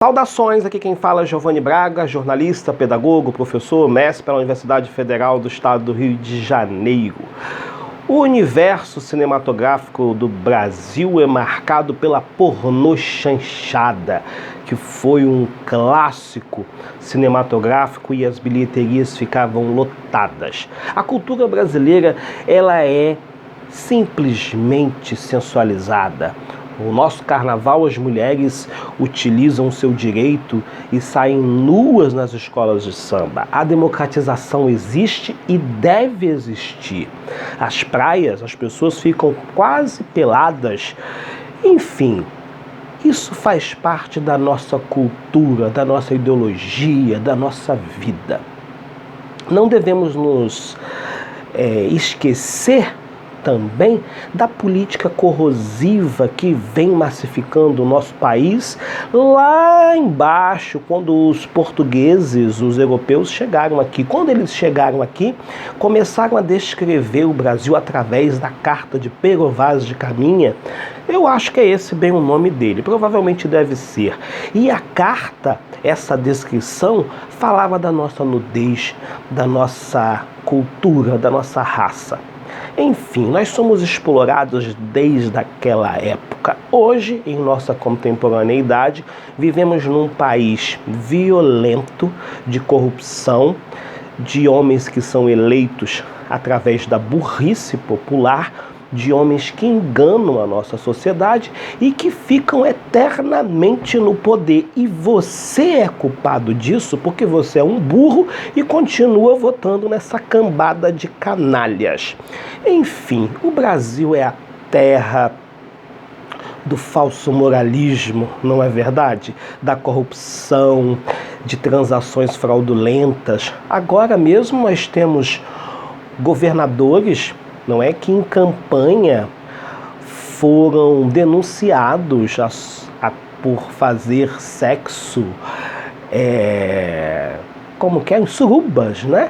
Saudações, aqui quem fala é Giovanni Braga, jornalista, pedagogo, professor, mestre pela Universidade Federal do Estado do Rio de Janeiro. O universo cinematográfico do Brasil é marcado pela pornô-chanchada, que foi um clássico cinematográfico e as bilheterias ficavam lotadas. A cultura brasileira, ela é simplesmente sensualizada. No nosso carnaval, as mulheres utilizam o seu direito e saem nuas nas escolas de samba. A democratização existe e deve existir. As praias, as pessoas ficam quase peladas. Enfim, isso faz parte da nossa cultura, da nossa ideologia, da nossa vida. Não devemos nos esquecer também da política corrosiva que vem massificando o nosso país lá embaixo, quando os portugueses, os europeus chegaram aqui. Quando eles chegaram aqui, começaram a descrever o Brasil através da Carta de Pero Vaz de Caminha. Eu acho que é esse bem o nome dele, provavelmente deve ser. E a carta, essa descrição, falava da nossa nudez, da nossa cultura, da nossa raça. Enfim, nós somos explorados desde aquela época. Hoje, em nossa contemporaneidade, vivemos num país violento, de corrupção, de homens que são eleitos através da burrice popular, de homens que enganam a nossa sociedade e que ficam eternamente no poder. E você é culpado disso porque você é um burro e continua votando nessa cambada de canalhas. Enfim, o Brasil é a terra do falso moralismo, não é verdade? Da corrupção, de transações fraudulentas. Agora mesmo nós temos governadores, não é, que em campanha foram denunciados por fazer sexo, como que é, em surubas, né?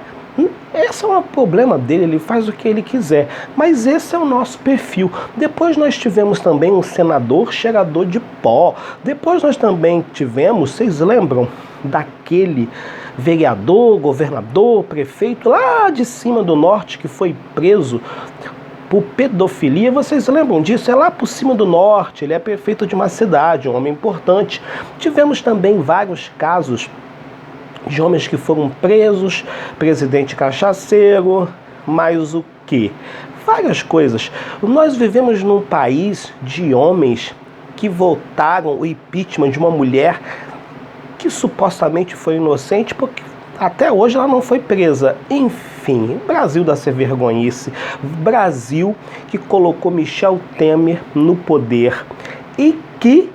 Esse é um problema dele, ele faz o que ele quiser, mas esse é o nosso perfil. Depois nós tivemos também um senador cheirador de pó, depois nós também tivemos, vocês lembram daquele vereador, governador, prefeito lá de cima do norte que foi preso por pedofilia? Vocês lembram disso? É lá por cima do norte, ele é prefeito de uma cidade, um homem importante. Tivemos também vários casos de homens que foram presos, presidente cachaceiro, mais o quê? Várias coisas. Nós vivemos num país de homens que votaram o impeachment de uma mulher que supostamente foi inocente, porque até hoje ela não foi presa. Enfim, Brasil da sem vergonhice, Brasil que colocou Michel Temer no poder e que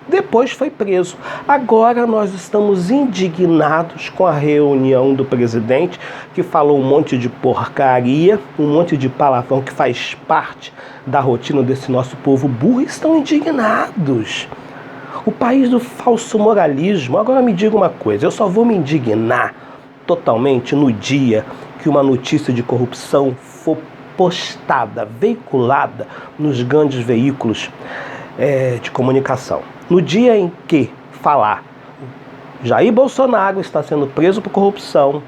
depois foi preso. Agora nós estamos indignados com a reunião do presidente, que falou um monte de porcaria, um monte de palavrão que faz parte da rotina desse nosso povo burro, e estão indignados. O país do falso moralismo. Agora me diga uma coisa, eu só vou me indignar totalmente no dia que uma notícia de corrupção for postada, veiculada nos grandes veículos de comunicação. No dia em que falar Jair Bolsonaro está sendo preso por corrupção,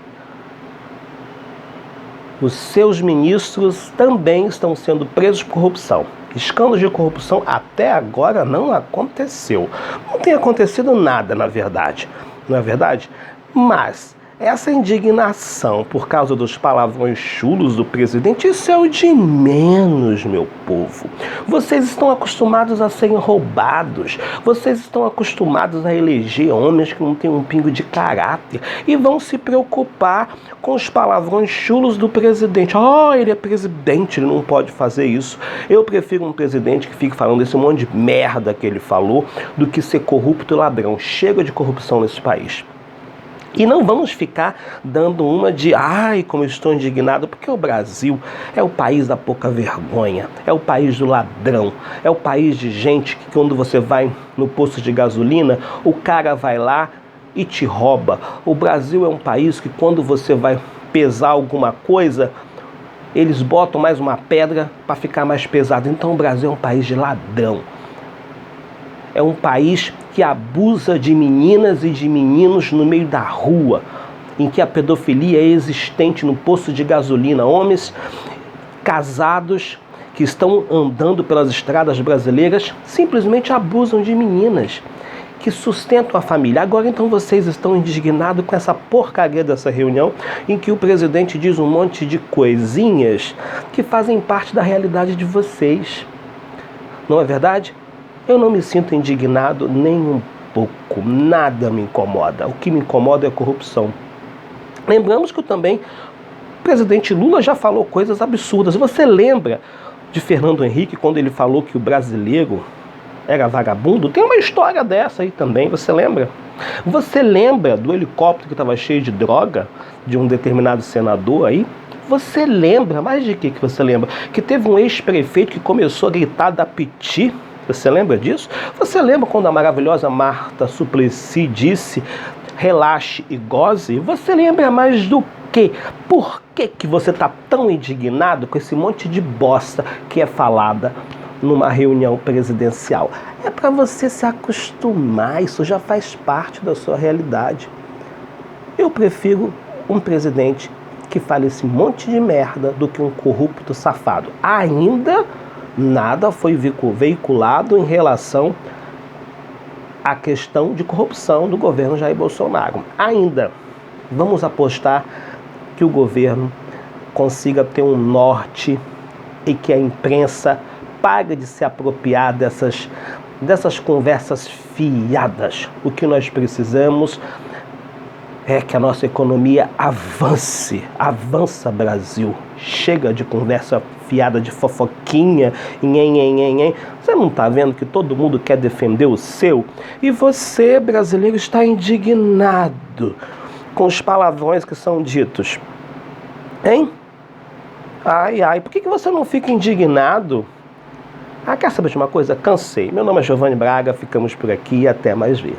os seus ministros também estão sendo presos por corrupção. Escândalos de corrupção até agora não aconteceu. Não tem acontecido nada, na verdade. Não é verdade? Mas essa indignação por causa dos palavrões chulos do presidente, isso é o de menos, meu povo. Vocês estão acostumados a serem roubados. Vocês estão acostumados a eleger homens que não têm um pingo de caráter e vão se preocupar com os palavrões chulos do presidente. Ele é presidente, ele não pode fazer isso. Eu prefiro um presidente que fique falando esse monte de merda que ele falou do que ser corrupto e ladrão. Chega de corrupção nesse país. E não vamos ficar dando uma de como eu estou indignado, porque o Brasil é o país da pouca vergonha, é o país do ladrão, é o país de gente que quando você vai no posto de gasolina, o cara vai lá e te rouba. O Brasil é um país que quando você vai pesar alguma coisa, eles botam mais uma pedra para ficar mais pesado. Então o Brasil é um país de ladrão. É um país que que abusa de meninas e de meninos no meio da rua, em que a pedofilia é existente no posto de gasolina, homens casados que estão andando pelas estradas brasileiras simplesmente abusam de meninas que sustentam a família. Agora então vocês estão indignados com essa porcaria dessa reunião em que o presidente diz um monte de coisinhas que fazem parte da realidade de vocês. Não é verdade? Eu não me sinto indignado nem um pouco, nada me incomoda. O que me incomoda é a corrupção. Lembramos que também o presidente Lula já falou coisas absurdas. Você lembra de Fernando Henrique quando ele falou que o brasileiro era vagabundo? Tem uma história dessa aí também, você lembra? Você lembra do helicóptero que estava cheio de droga de um determinado senador aí? Você lembra, mais de que você lembra? Que teve um ex-prefeito que começou a gritar da piti. Você lembra disso? Você lembra quando a maravilhosa Marta Suplicy disse relaxe e goze? Você lembra mais do quê? Por que você está tão indignado com esse monte de bosta que é falada numa reunião presidencial? É para você se acostumar, isso já faz parte da sua realidade. Eu prefiro um presidente que fale esse monte de merda do que um corrupto safado. Ainda nada foi veiculado em relação à questão de corrupção do governo Jair Bolsonaro. Ainda vamos apostar que o governo consiga ter um norte e que a imprensa pare de se apropriar dessas conversas fiadas. O que nós precisamos é que a nossa economia avance. Avança, Brasil. Chega de conversa fiada, de fofoquinha. Você não está vendo que todo mundo quer defender o seu? E você, brasileiro, está indignado com os palavrões que são ditos. Hein? Ai, por que você não fica indignado? Quer saber de uma coisa? Cansei. Meu nome é Giovanni Braga, ficamos por aqui e até mais ver.